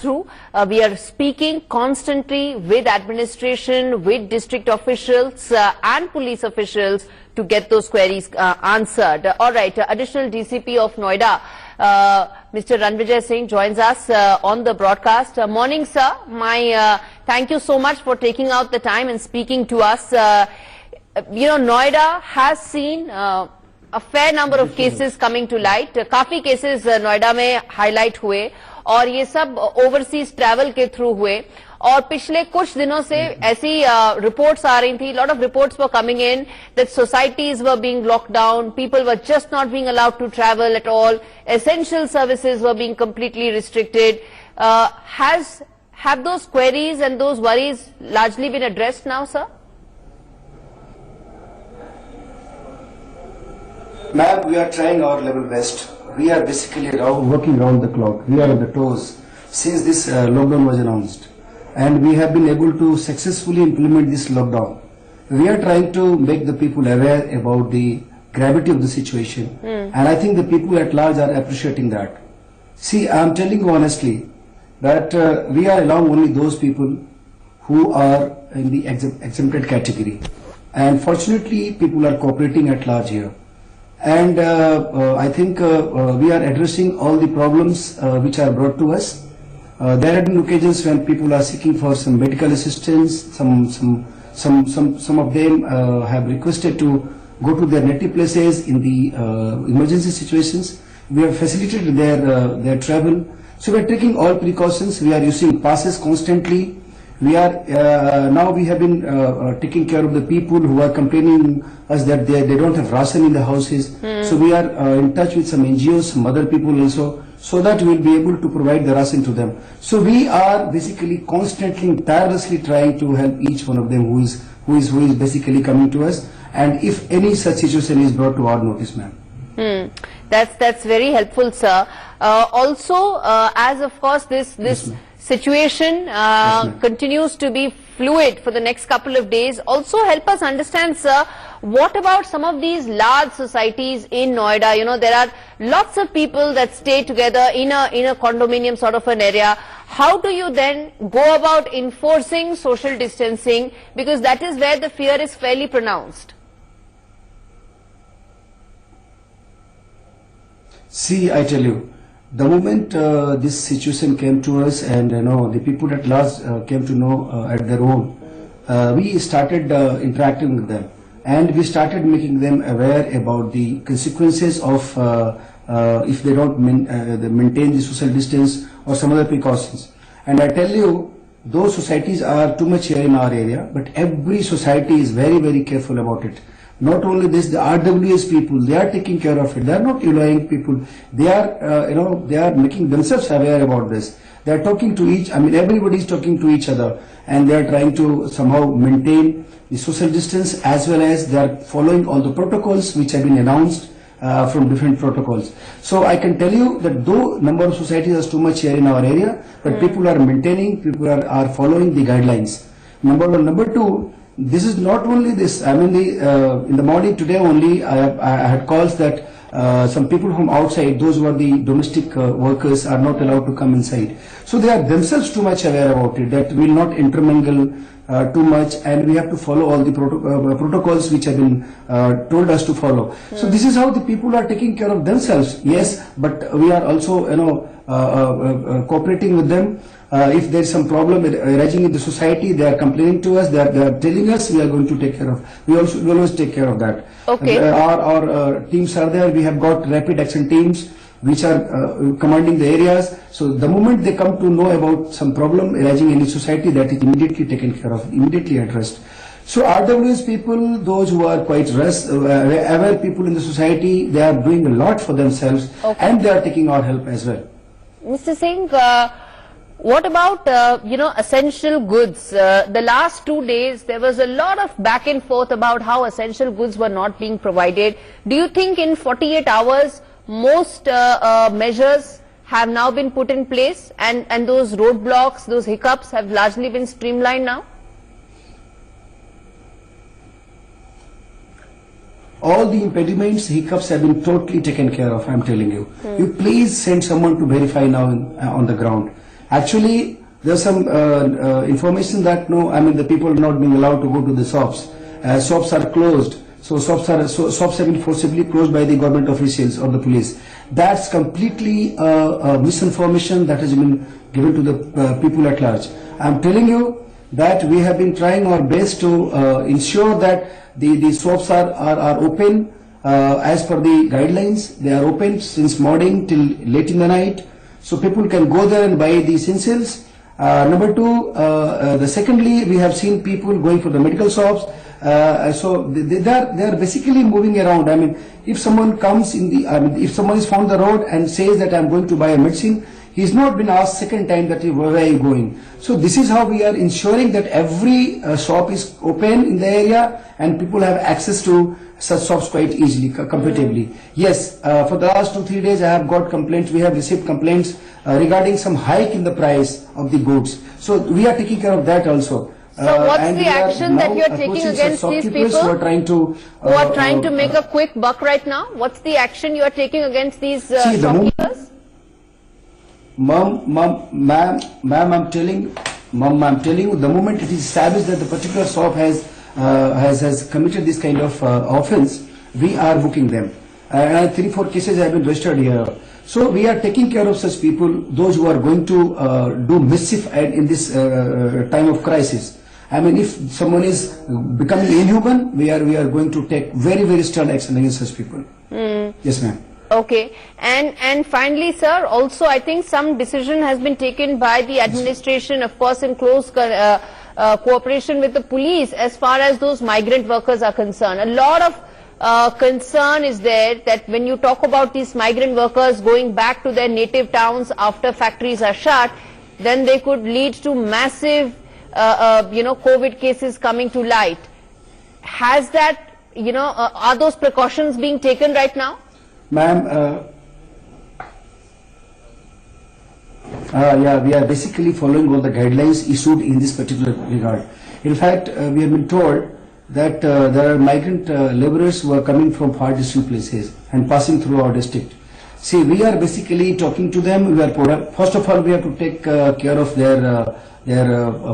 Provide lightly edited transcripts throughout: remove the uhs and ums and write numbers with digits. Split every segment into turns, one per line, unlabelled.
through. We are speaking constantly with administration, with district officials and police officials to get those queries answered. All right, additional DCP of Noida, Mr. Ranvijay Singh joins us on the broadcast. Morning, sir. Thank you so much for taking out the time and speaking to us. Noida has seen a fair number of cases coming to light. काफी cases Noida में highlight हुए और ये सब overseas travel के through हुए और पिछले कुछ दिनों से ऐसी reports आ रही थी. Lot of reports were coming in that societies were being locked down, people were just not being allowed to travel at all, essential services were being completely restricted. Have those queries and those worries largely been addressed now, sir?
Ma'am, we are trying our level best. We are basically working round the clock. We are on the toes since this lockdown was announced. And we have been able to successfully implement this lockdown. We are trying to make the people aware about the gravity of the situation. And I think the people at large are appreciating that. See, I am telling you honestly that we are allowing only those people who are in the exempted category. And fortunately, people are cooperating at large here. And I think we are addressing all the problems which are brought to us. There have been occasions when people are seeking for some medical assistance. Some of them have requested to go to their native places in the emergency situations. We have facilitated their travel. So we are taking all precautions. We are using passes constantly. We are now we have been taking care of the people who are complaining us that they don't have ration in the houses. So we are in touch with some NGOs, some other people also, so that we will be able to provide the ration to them. So we are basically constantly and tirelessly trying to help each one of them who is basically coming to us. And if any such situation is brought to our notice, ma'am.
That's very helpful, sir. Also, as of course this situation continues to be fluid for the next couple of days. Also help us understand, sir, what about some of these large societies in Noida? There are lots of people that stay together in a condominium sort of an area. How do you then go about enforcing social distancing? Because that is where the fear is fairly pronounced.
See, I tell you, the moment this situation came to us and the people at large came to know at their own, we started interacting with them and we started making them aware about the consequences of if they don't maintain the social distance or some other precautions. And I tell you, those societies are too much here in our area, but every society is very, very careful about it. Not only this, the RWS people, they are taking care of it. They are not allowing people. They are, they are making themselves aware about this. They are talking to everybody is talking to each other, and they are trying to somehow maintain the social distance as well as they are following all the protocols which have been announced from different protocols. So I can tell you that though number of societies is too much here in our area, but people are maintaining, people are following the guidelines. Number one. Number two, this is not only this. In the morning today only, I had calls that some people from outside, those who are the domestic workers, are not allowed to come inside. So they are themselves too much aware about it, that we will not intermingle too much, and we have to follow all the protocols which have been told us to follow. So this is how the people are taking care of themselves. Yes, but we are also cooperating with them. If there is some problem arising in the society, they are complaining to us, they are telling us, we are going to take care of. We always take care of that.
Okay.
Our teams are there. We have got rapid action teams which are commanding the areas. So the moment they come to know about some problem arising in the society, that is immediately taken care of, immediately addressed. So RWS people, those who are quite aware people in the society, they are doing a lot for themselves, and they are taking our help as well.
Mr. Singh, what about, essential goods? The last 2 days, there was a lot of back and forth about how essential goods were not being provided. Do you think in 48 hours, most measures have now been put in place and those roadblocks, those hiccups have largely been streamlined now?
All the impediments, hiccups have been totally taken care of, I'm telling you. You please send someone to verify now on the ground. Actually, there's some information that no, I mean the people are not being allowed to go to the shops. Shops are closed. So shops have been forcibly closed by the government officials or the police. That's completely misinformation that has been given to the people at large. I'm telling you that we have been trying our best to ensure that the shops are open as per the guidelines. They are open since morning till late in the night, so people can go there and buy the essentials. Number two, secondly, we have seen people going for the medical shops. So they are basically moving around. I mean, if someone comes in the, if someone is found the road and says that I'm going to buy a medicine, he's not been asked second time that where are you going. So this is how we are ensuring that every shop is open in the area and people have access to such shops quite easily, comfortably. Yes, for the last 2-3 days I have got complaints. We have received complaints regarding some hike in the price of the goods. So we are taking care of that also.
So what's the action that you are taking against these people
who are trying to
make a quick buck right now? What's the action you are taking against these shopkeepers?
Ma'am, I'm telling you, the moment it is established that the particular shop has committed this kind of offence, we are booking them. And 3-4 cases have been registered here. So we are taking care of such people, those who are going to do mischief in this time of crisis. I mean, if someone is becoming inhuman, we are going to take very stern action against such people. Yes, ma'am.
Okay, and finally, sir, also I think some decision has been taken by the administration, of course, in close cooperation with the police, as far as those migrant workers are concerned. A lot of concern is there that when you talk about these migrant workers going back to their native towns after factories are shut, then they could lead to massive, COVID cases coming to light. Has that, are those precautions being taken right now?
Ma'am, yeah, we are basically following all the guidelines issued in this particular regard. In fact, we have been told that there are migrant laborers who are coming from far distant places and passing through our district. See, we are basically talking to them. We are first of all, we have to take care of their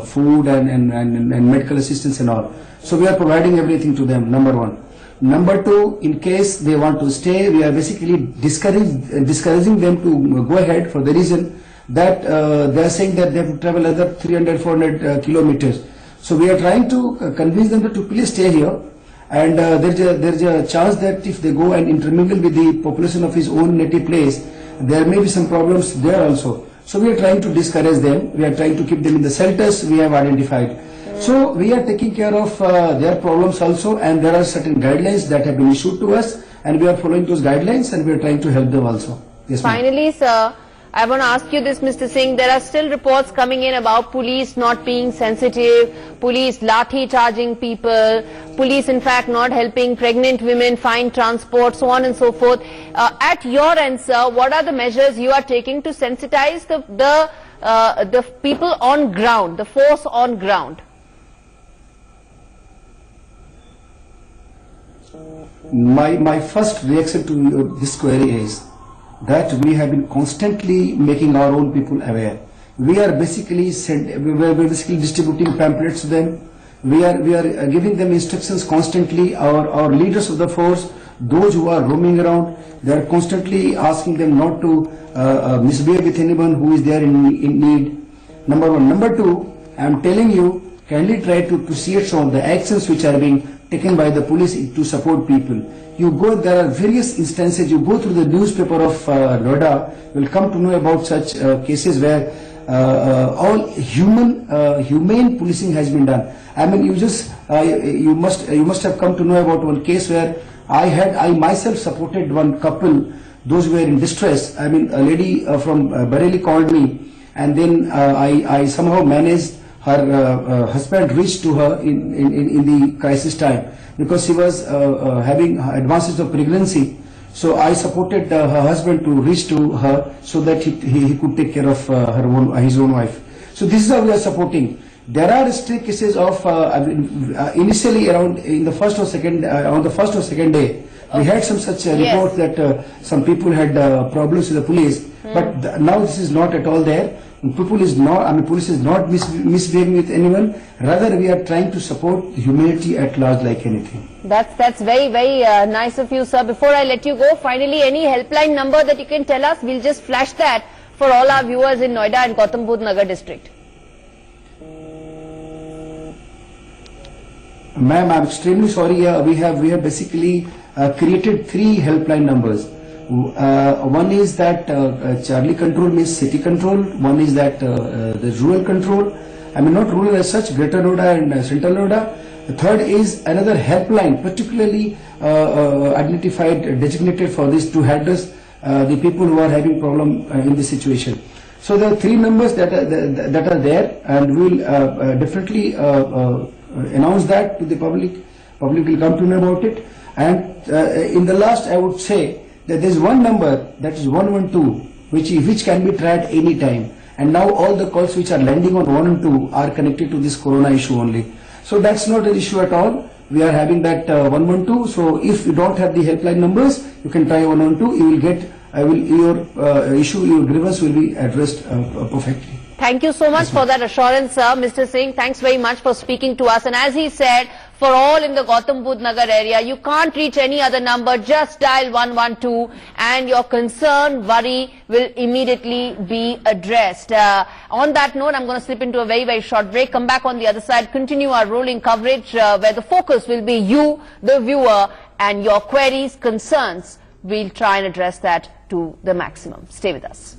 food and medical assistance and all. So we are providing everything to them, number one. Number two, in case they want to stay, we are basically discouraging them to go ahead for the reason that they are saying that they have to travel another 300-400 kilometers. So we are trying to convince them to please stay here, and there is a chance that if they go and intermingle with the population of his own native place, there may be some problems there also. So we are trying to discourage them. We are trying to keep them in the shelters we have identified. So we are taking care of their problems also, and there are certain guidelines that have been issued to us, and we are following those guidelines, and we are trying to help them also. Yes,
finally, sir, I want to ask you this, Mr. Singh. There are still reports coming in about police not being sensitive, police lathi charging people, police in fact not helping pregnant women find transport, so on and so forth. At your end, sir, what are the measures you are taking to sensitize the people on ground, the force on ground?
My first reaction to this query is that we have been constantly making our own people aware. We are basically distributing pamphlets to them. We are giving them instructions constantly. Our leaders of the force, those who are roaming around, they are constantly asking them not to misbehave with anyone who is there in need. Number one. Number two, I am telling you, kindly try to see some of the actions which are being taken by the police to support people. You go, there are various instances, you go through the newspaper of Noida, you will come to know about such cases where all humane policing has been done. I mean, you must have come to know about one case where I myself supported one couple, those who were in distress. I mean, a lady from Bareilly called me, and then I somehow managed her husband reached to her in the crisis time, because she was having advances of pregnancy. So I supported her husband to reach to her so that he could take care of his own wife. So this is how we are supporting. There are still cases of initially around in the first or second on the first or second day we had some such reports that some people had problems with the police, but now this is not at all there. People is not, I mean, police is not misbehaving with anyone. Rather, we are trying to support humanity at large like anything.
That's very, very nice of you, sir. Before I let you go, finally, any helpline number that you can tell us? We'll just flash that for all our viewers in Noida and Gautam Budh Nagar district.
Ma'am, I'm extremely sorry. We have basically created 3 helpline numbers. One is that Charlie control means city control. One is that the rural control. I mean, not rural as such, Greater Noida and Central Noida. The third is another helpline, particularly identified, designated for this to address the people who are having problem in this situation. So there are 3 numbers that are there, and we will definitely announce that to the public. Public will come to know about it. And in the last, I would say that there is one number, that is 112, which can be tried any time. And now all the calls which are landing on 1 and 2 are connected to this corona issue only. So that's not an issue at all. We are having that 112. So if you don't have the helpline numbers, you can try 112. You will get, your issue, your grievance will be addressed perfectly.
Thank you so much for that assurance, sir. Mr. Singh, thanks very much for speaking to us. And as he said, for all in the Gautam Budh Nagar area, you can't reach any other number, just dial 112 and your concern, worry will immediately be addressed. On that note, I'm going to slip into a very, very short break, come back on the other side, continue our rolling coverage where the focus will be you, the viewer, and your queries, concerns. We'll try and address that to the maximum. Stay with us.